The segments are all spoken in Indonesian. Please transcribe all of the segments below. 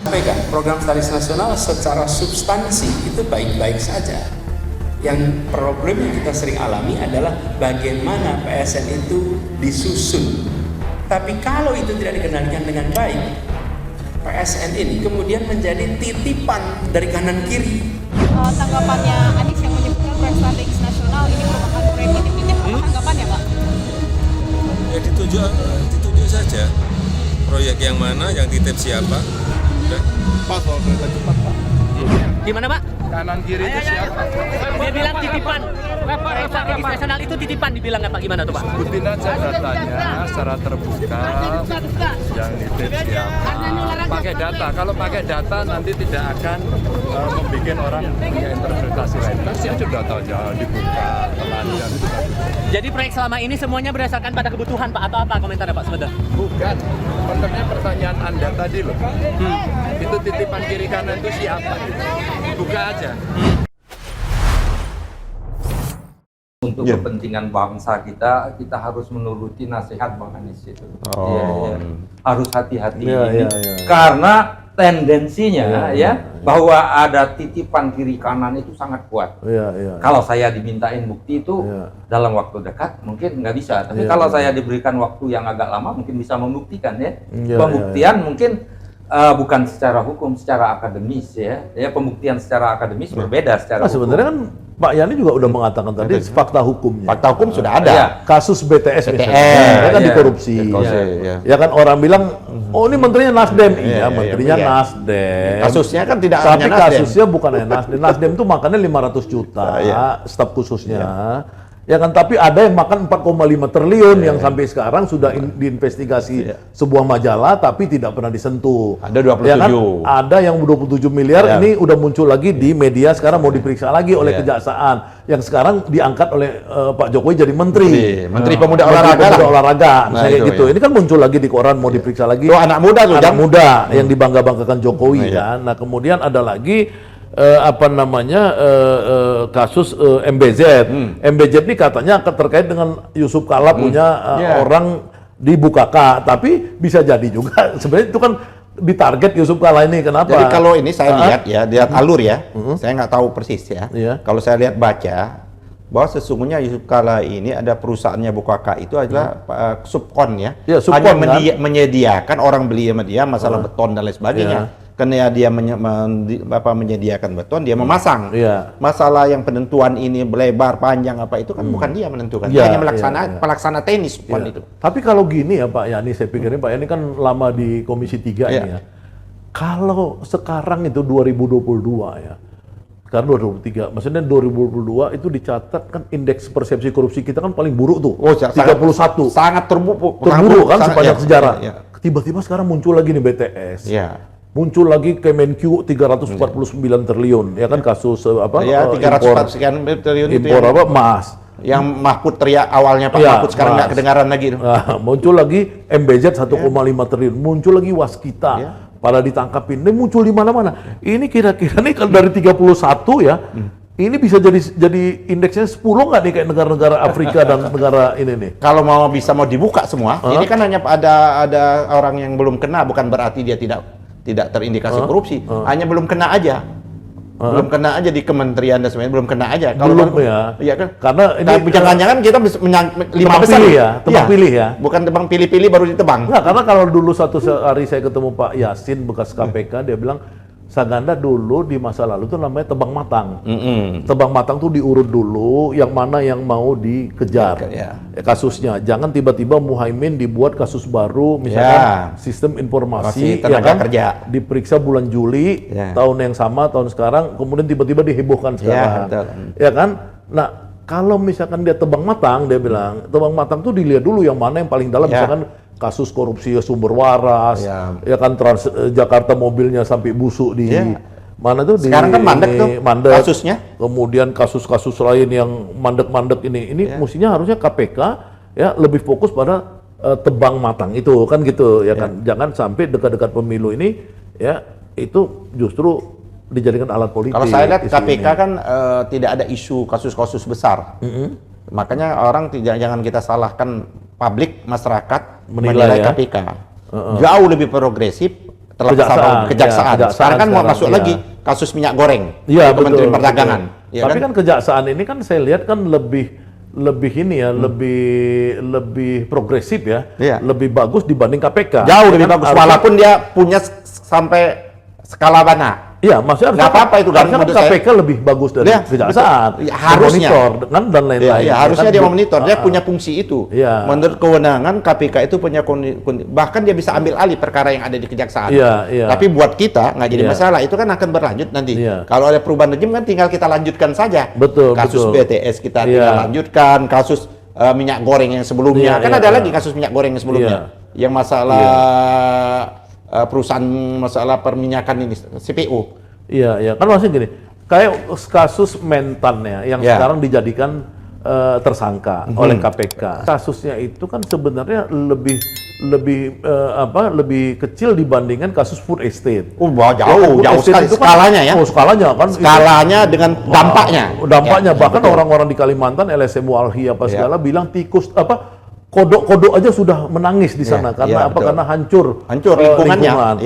sampaikan, program Statis Nasional secara substansi itu baik-baik saja. Yang problem yang kita sering alami adalah bagaimana PSN itu disusun. Tapi kalau itu tidak dikendalikan dengan baik, PSN ini kemudian menjadi titipan dari kanan kiri. Tanggapannya Anies yang menyebutkan proyek strategis nasional ini merupakan proyek definitif, apa tanggapannya Pak? Ya ditunjuk saja. Proyek yang mana, yang titip siapa? Udah. Pak, soal kereta cepat, Pak. Gimana Pak? Kanan kiri itu siapa? Dia bilang titipan. Proyek strategis nasional itu titipan dibilang nggak Pak? Gimana tuh Pak? Sebutin aja datanya secara terbuka. Yang nitip siapa? Pakai data. Kalau pakai data nanti tidak akan membuat orang punya interpretasi lain. Saya sudah tahu jangan dibuka telanjang itu. Jadi proyek selama ini semuanya berdasarkan pada kebutuhan Pak atau apa komentarnya Pak sebentar? Bukan. Konteksnya pertanyaan Anda tadi loh. Itu titipan kiri kanan itu siapa? Buka aja. Untuk kepentingan bangsa kita harus menuruti nasihat Bang Anies itu. Ya. Harus hati-hati karena tendensinya bahwa ada titipan kiri kanan itu sangat kuat. Kalau saya dimintain bukti itu dalam waktu dekat mungkin nggak bisa, tapi kalau saya diberikan waktu yang agak lama mungkin bisa membuktikan pembuktian mungkin bukan secara hukum, secara akademis ya. Pembuktian secara akademis berbeda secara hukum. Sebenarnya kan Pak Yani juga udah mengatakan tadi fakta hukumnya. Fakta hukum sudah ada. Kasus BTS misalnya, kan dikorupsi. Ya kan orang bilang, oh ini menterinya Nasdem. Iya, menterinya Nasdem. Kasusnya kan tidak tapi hanya Nasdem. kasusnya bukan hanya Nasdem. Nasdem itu makannya 500 juta staf khususnya. Ya kan, tapi ada yang makan 4,5 triliun yang sampai sekarang sudah diinvestigasi sebuah majalah tapi tidak pernah disentuh. Ada 27. Ya kan? Ada yang 27 miliar ini udah muncul lagi di media, sekarang mau diperiksa lagi oleh kejaksaan. Yang sekarang diangkat oleh Pak Jokowi jadi menteri. Menteri Pemuda Olahraga. Misalnya gitu. Ini kan muncul lagi di koran mau diperiksa lagi. Oh, anak muda tuh. Anak muda yang dibangga-banggakan Jokowi kan. Nah, kemudian ada lagi kasus MBZ. MBZ ini katanya terkait dengan Yusuf Kala punya orang di Bukaka, tapi bisa jadi juga sebenarnya itu kan ditarget Yusuf Kala ini. Kenapa? Jadi kalau ini saya lihat lihat alur saya nggak tahu persis Kalau saya lihat baca bahwa sesungguhnya Yusuf Kala ini ada perusahaannya Bukaka itu adalah subkon hanya menyediakan orang beli sama dia masalah beton dan lain sebagainya. Karena dia menyediakan beton, dia memasang. Masalah yang penentuan ini lebar, panjang apa itu kan bukan dia menentukan, hanya pelaksana teknis itu. Tapi kalau gini ya Pak Yani, saya pikirin Pak Yani kan lama di Komisi 3 ini ya. Kalau sekarang itu 2022 ya, sekarang 2023, maksudnya 2022 itu dicatat kan indeks persepsi korupsi kita kan paling buruk tuh, 31. Sangat terburuk kan sepanjang sejarah. Tiba-tiba sekarang muncul lagi nih BTS. Muncul lagi Kemenq 349 triliun, ya kan kasus 300 sekian triliun itu impor emas. Yang Mahfud teriak awalnya Pak Mahfud sekarang nggak kedengaran lagi. Muncul lagi MBZ 1,5 triliun, muncul lagi Waskita. Pada ditangkapin, ini muncul di mana-mana. Ini kira-kira nih kalau dari 31 ini bisa jadi indeksnya 10 nggak nih kayak negara-negara Afrika dan negara ini nih? Kalau mau dibuka semua, ini kan hanya ada orang yang belum kena, bukan berarti dia tidak terindikasi korupsi, hanya belum kena aja. Belum kena aja di kementerian dan sebagainya, belum kena aja. Kalau belum ya kan? Karena ini jangan-jangan kita lima besar tebang pilih ya. Bukan tebang pilih-pilih baru ditebang. Nah, karena kalau dulu satu hari saya ketemu Pak Yasin bekas KPK, dia bilang Saganda dulu di masa lalu tuh namanya tebang matang. Tebang matang tuh diurut dulu yang mana yang mau dikejar kasusnya. Jangan tiba-tiba Muhaimin dibuat kasus baru, misalnya sistem informasi tenaga kerja diperiksa bulan Juli tahun yang sama, tahun sekarang, kemudian tiba-tiba dihebohkan sekarang. Ya kan? Nah, kalau misalkan dia tebang matang, dia bilang tebang matang tuh dilihat dulu yang mana yang paling dalam, misalkan kasus korupsi sumber waras, ya kan Jakarta mobilnya sampai busuk di mana tuh sekarang kan mandek kasusnya. Kemudian kasus-kasus lain yang mandek-mandek ini mestinya harusnya KPK lebih fokus pada tebang matang itu kan gitu ya kan. Jangan sampai dekat-dekat pemilu ini itu justru dijadikan alat politik. Kalau saya lihat KPK kan tidak ada isu kasus-kasus besar. Makanya orang jangan kita salahkan publik, masyarakat menilai KPK. Jauh lebih progresif kejaksaan. Sekarang kan mau masuk lagi kasus minyak goreng. Iya, Kementerian betul, Perdagangan. betul. Ya, tapi kan kejaksaan ini kan saya lihat kan lebih ini ya, lebih progresif ya, lebih bagus dibanding KPK. Jauh lebih bagus, walaupun dia punya sampai skala mana. Iya, maksudnya nggak apa-apa itu kan KPK lebih bagus dari kejaksaan. Ya, harusnya monitor kan dan lain-lain. Ya, harusnya dia memonitor, dia punya fungsi itu. Menurut kewenangan KPK itu punya bahkan dia bisa ambil alih perkara yang ada di kejaksaan. Tapi buat kita nggak jadi masalah, itu kan akan berlanjut nanti. Kalau ada perubahan rezim kan tinggal kita lanjutkan saja. Kasus BTS kita tinggal lanjutkan, kasus minyak goreng yang sebelumnya. Kan ada lagi kasus minyak goreng yang sebelumnya. Yang masalah perusahaan masalah perminyakan ini CPO. Iya, kan maksudnya gini, kayak kasus Mentan ya, yang sekarang dijadikan tersangka oleh KPK. Kasusnya itu kan sebenarnya lebih kecil dibandingkan kasus food estate. Jauh sekali skalanya ya. Skalanya kan. Skalanya dengan dampaknya. Bahkan orang-orang di Kalimantan, LSM Walhi apa segala bilang tikus kodok-kodok aja sudah menangis di sana karena karena hancur lingkungan.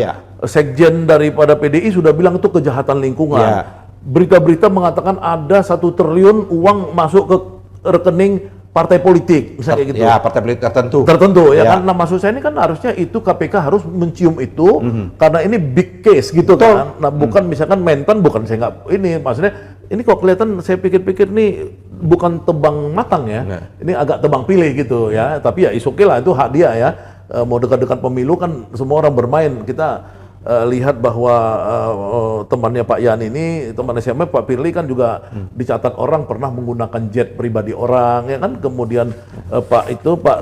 Sekjen daripada PDI sudah bilang itu kejahatan lingkungan. Berita-berita mengatakan ada 1 triliun uang masuk ke rekening partai politik, misalnya gitu. Ya, partai politik tertentu ya kan. Nah, maksud saya ini kan harusnya itu KPK harus mencium itu karena ini big case gitu kan. Nah, bukan misalkan Mentan, bukan saya nggak ini maksudnya ini kok kelihatan saya pikir-pikir nih bukan tebang matang ya. Ini agak tebang pilih gitu ya. Tapi ya is okay lah, itu hak dia ya. Mau dekat-dekat pemilu kan semua orang bermain. Kita lihat bahwa temannya Pak Yan ini, teman SMA Pak Firly kan juga dicatat orang pernah menggunakan jet pribadi orang ya kan. Kemudian Pak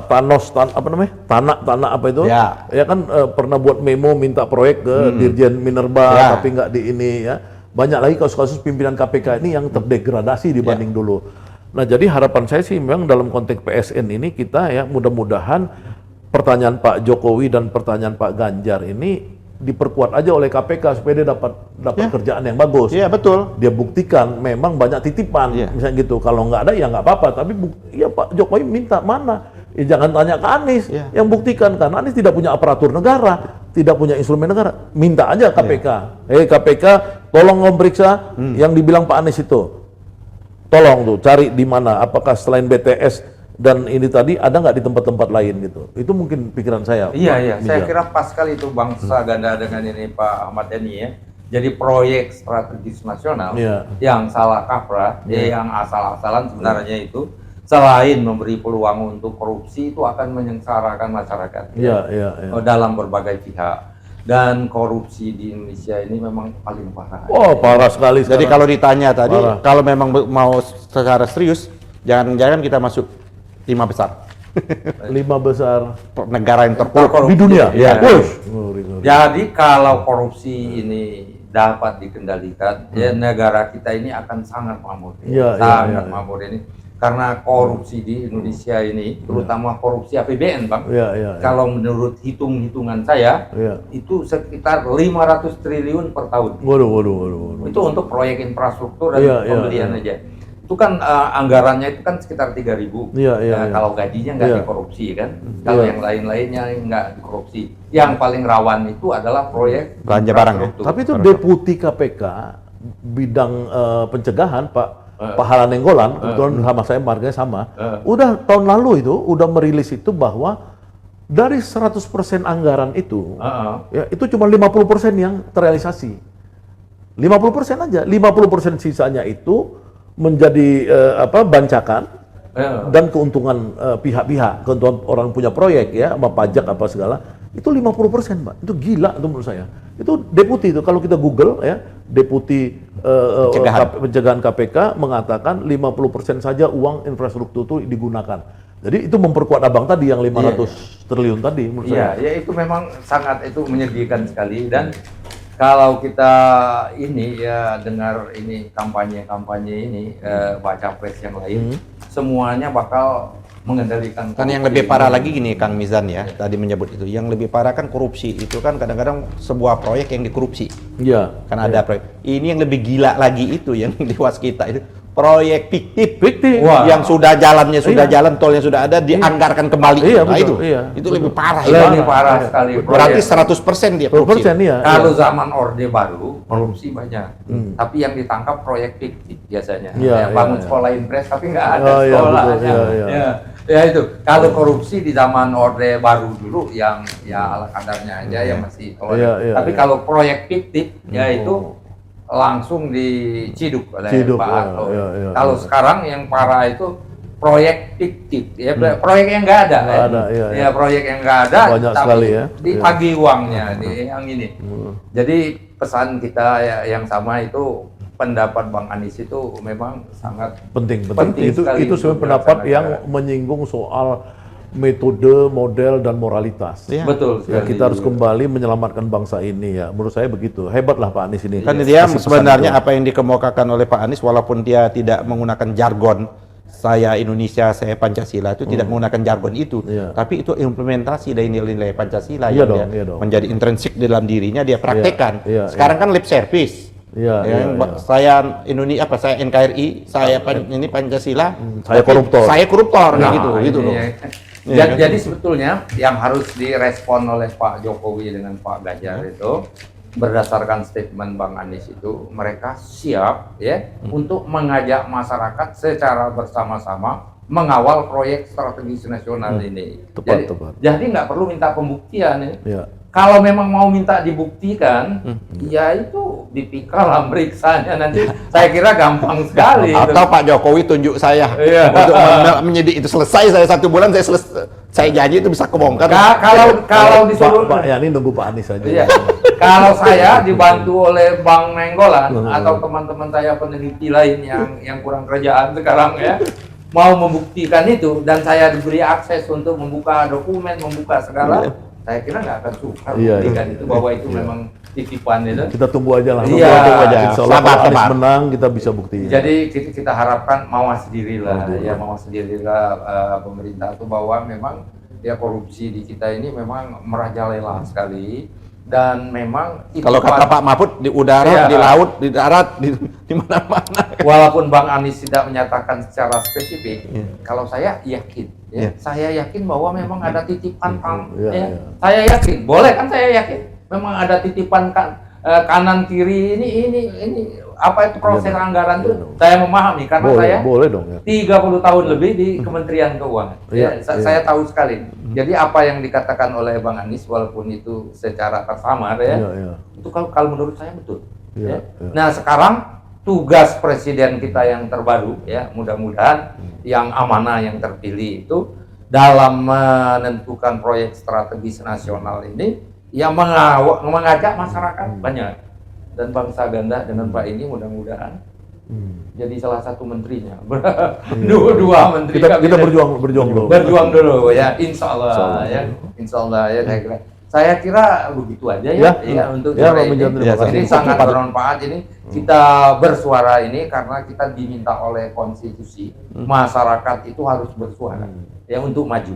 Thanos Tanah apa itu ya kan pernah buat memo minta proyek ke Dirjen Minerba tapi nggak di ini ya. Banyak lagi kasus-kasus pimpinan KPK ini yang terdegradasi dibanding dulu. Nah, jadi harapan saya sih memang dalam konteks PSN ini kita ya mudah-mudahan pertanyaan Pak Jokowi dan pertanyaan Pak Ganjar ini diperkuat aja oleh KPK supaya dia dapat kerjaan yang bagus. Iya, betul. Dia buktikan memang banyak titipan, misalnya gitu. Kalau nggak ada ya nggak apa-apa. Tapi Pak Jokowi minta mana? Ya jangan tanya ke Anies yang buktikan, karena Anies tidak punya aparatur negara, tidak punya instrumen negara. Minta aja KPK. KPK, tolong memeriksa yang dibilang Pak Anies itu. Tolong tuh cari di mana. Apakah selain BTS dan ini tadi ada nggak di tempat-tempat lain gitu? Itu mungkin pikiran saya. Iya. Saya kira pas sekali itu bangsa ganda dengan ini Pak Ahmad Yani ya. Jadi proyek strategis nasional yang salah kaprah, yang asal-asalan sebenarnya itu selain memberi peluang untuk korupsi itu akan menyengsarakan masyarakat dalam berbagai pihak. Dan korupsi di Indonesia ini memang paling parah. Parah sekali. Jadi kalau ditanya tadi, kalau memang mau secara serius, jangan-jangan kita masuk 5 besar. 5 besar negara yang terkorup di dunia. Jadi kalau korupsi ini dapat dikendalikan, ya negara kita ini akan sangat makmur. Sangat makmur ini. Karena korupsi di Indonesia ini, terutama korupsi APBN, Bang. Kalau menurut hitung-hitungan saya, itu sekitar 500 triliun per tahun. Waduh. Itu untuk proyek infrastruktur dan pembelian aja. Itu kan anggarannya itu kan sekitar 3.000. Kalau gajinya nggak dikorupsi kan. Kalau yang lain-lainnya nggak dikorupsi. Yang paling rawan itu adalah proyek belanja barang. Tapi itu Deputi KPK bidang pencegahan Pak Pahala Nenggolan, kebetulan sama saya marganya sama. Udah tahun lalu itu udah merilis itu bahwa dari 100% anggaran itu, itu cuma 50% yang terrealisasi. 50% aja, 50% sisanya itu menjadi bancakan dan keuntungan pihak-pihak, keuntungan orang punya proyek ya, sama pajak apa segala. Itu 50%, Mbak. Itu gila itu menurut saya. Itu deputi itu kalau kita Google ya, deputi pencegahan KPK mengatakan 50% saja uang infrastruktur itu digunakan. Jadi itu memperkuat abang tadi yang 500 triliun tadi menurut saya. Ya itu memang sangat itu menyedihkan sekali. Dan kalau kita ini ya dengar ini kampanye ini baca pres yang lain, semuanya bakal mengendalikan. Kan yang lebih parah lagi gini Kang Mizan ya, tadi menyebut itu. Yang lebih parah kan korupsi. Itu kan kadang-kadang sebuah proyek yang dikorupsi. Kan ada proyek. Ini yang lebih gila lagi itu yang di waskita itu proyek fiktif Wah. yang sudah jalannya sudah Iya. jalan, tolnya sudah ada, dianggarkan kembali. Iya, Nah, betul, iya. itu lebih parah. Lebih parah sekali. Berarti proyek. 100% dia korupsi. 100% iya. Kalau zaman Orde Baru, korupsi banyak. Tapi yang ditangkap proyek fiktif biasanya. Iya, Yang bangun iya. sekolah impres tapi nggak ada Oh, iya, sekolah. betul, iya, iya. Ya itu. Kalau korupsi di zaman Orde Baru dulu yang ya ala kadarnya aja yang masih toleran. Iya, iya, Tapi iya. kalau proyek fiktif ya itu langsung diciduk oleh Ciduk, Pak iya, Harto. iya, iya. Kalau sekarang yang parah itu proyek fiktif, ya proyek yang nggak ada. Nggak ada, iya, Ya, iya. proyek yang nggak ada, Banyak tapi sekali ya. ditagih uangnya di yang ini. Jadi pesan kita yang sama itu pendapat Bang Anies itu memang sangat penting. Penting Itu sekali sebenarnya untuk pendapat dilaksanakan. yang menyinggung soal metode, model, dan moralitas. Iya. betul Ya, sekali. kita harus kembali menyelamatkan bangsa ini ya. Menurut saya begitu. Hebatlah Pak Anies ini. Kan dia Kasih pesan sebenarnya itu. apa yang dikemukakan oleh Pak Anies, walaupun dia tidak menggunakan jargon saya Indonesia, saya Pancasila, itu tidak menggunakan jargon itu, Iya. tapi itu implementasi dari nilai-nilai Pancasila Iya yang dong, dia iya dong. menjadi intrinsik dalam dirinya, dia praktekkan. iya, Sekarang kan lip service. Iya, Ya, iya, iya. saya Indonesia saya NKRI, saya ini Pancasila, saya tapi koruptor. Saya koruptor kayak Nah, gitu ini loh. ya. Iya, kan? Jadi sebetulnya yang harus direspon oleh Pak Jokowi dengan Pak Ganjar itu berdasarkan statement Bang Anies itu mereka siap ya untuk mengajak masyarakat secara bersama-sama mengawal proyek strategis nasional ini. Tepat, jadi, tepat. jadi nggak perlu minta pembuktian ya. Ya. Kalau memang mau minta dibuktikan, ya itu dipikal lah meriksanya nanti. Saya kira gampang sekali. itu. Atau Pak Jokowi tunjuk saya Iya. untuk menyidik itu selesai, saya 1 bulan saya selesai, saya janji itu bisa kebongkar. Kalau disuruh Pak Yani nunggu Pak Anies aja. Iya. Kalau saya dibantu oleh Bang Nenggolan atau teman-teman saya peneliti lain yang kurang kerjaan sekarang ya, mau membuktikan itu dan saya diberi akses untuk membuka dokumen, membuka segala, saya kira nggak akan sukar Iya, membuktikan iya. itu bahwa itu memang titipan itu. Kita tunggu aja lah. Iya. Tunggu aja. Insya Allah Sabar, kalau Anies sabar. menang kita bisa buktiin. Jadi kita harapkan mawas dirilah, ya mawas dirilah pemerintah itu bahwa memang ya korupsi di kita ini memang merajalela sekali. Dan memang Kalau kata Pak Mahfud, di udara, Iya. di laut, di darat, di mana-mana. walaupun Bang Anies tidak menyatakan secara spesifik, kalau saya yakin, Iya. saya yakin bahwa memang ada titipan Iya, ya. iya. Saya yakin, boleh kan saya yakin, memang ada titipan kanan kiri ini apa itu proses Iya, anggaran itu iya dong. saya memahami karena saya Boleh dong ya. 30 tahun lebih di Kementerian Keuangan. Iya, iya. Saya tahu sekali. Jadi apa yang dikatakan oleh Bang Anies walaupun itu secara tersamar ya, Iya, iya. itu kalau menurut saya betul. Iya, Ya. iya. Nah sekarang tugas presiden kita yang terbaru ya mudah-mudahan yang amanah yang terpilih itu dalam menentukan proyek strategis nasional ini yang mengajak masyarakat banyak dan bangsa ganda dengan Pak ini mudah-mudahan jadi salah satu menterinya dua menteri Kita kabinet. berjuang dulu. Ya insya Allah ya insya Allah ya saya kira begitu aja ya untuk Ya, sore Pak Menjan, ini. terima kasih. Ini sangat bermanfaat ini kita bersuara ini karena kita diminta oleh konstitusi masyarakat itu harus bersuara ya untuk maju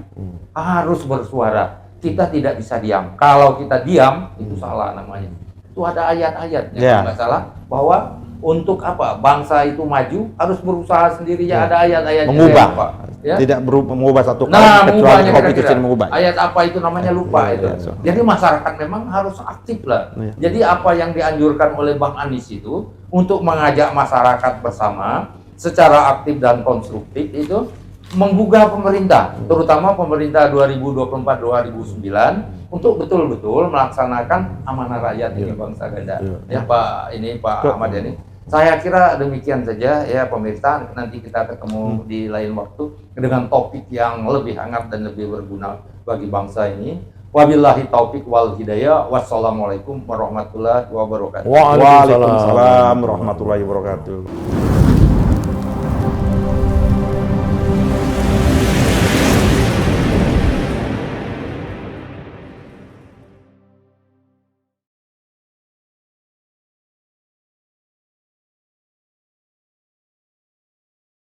harus bersuara, kita tidak bisa diam. Kalau kita diam itu salah namanya. Itu ada ayat-ayatnya kalau nggak salah bahwa untuk apa bangsa itu maju harus berusaha sendiri ya ada ayat-ayatnya Mengubah. Pak. Ya? Tidak mengubah satu kali Nah, kecuali mengubahnya konstitusi kira-kira. mengubah. Ayat apa itu namanya lupa itu. Iya. Jadi masyarakat memang harus aktif lah. Jadi apa yang dianjurkan oleh Bang Anies itu untuk mengajak masyarakat bersama secara aktif dan konstruktif itu menggugah pemerintah, terutama pemerintah 2024-2009 untuk betul-betul melaksanakan amanah rakyat ini bangsa ganda. Ya Pak Ahmad Yani. Saya kira demikian saja ya pemirsa, nanti kita ketemu di lain waktu dengan topik yang lebih hangat dan lebih berguna bagi bangsa ini. Wabillahi taufik wal hidayah. Wassalamualaikum warahmatullahi wabarakatuh. Waalaikumsalam warahmatullahi wabarakatuh.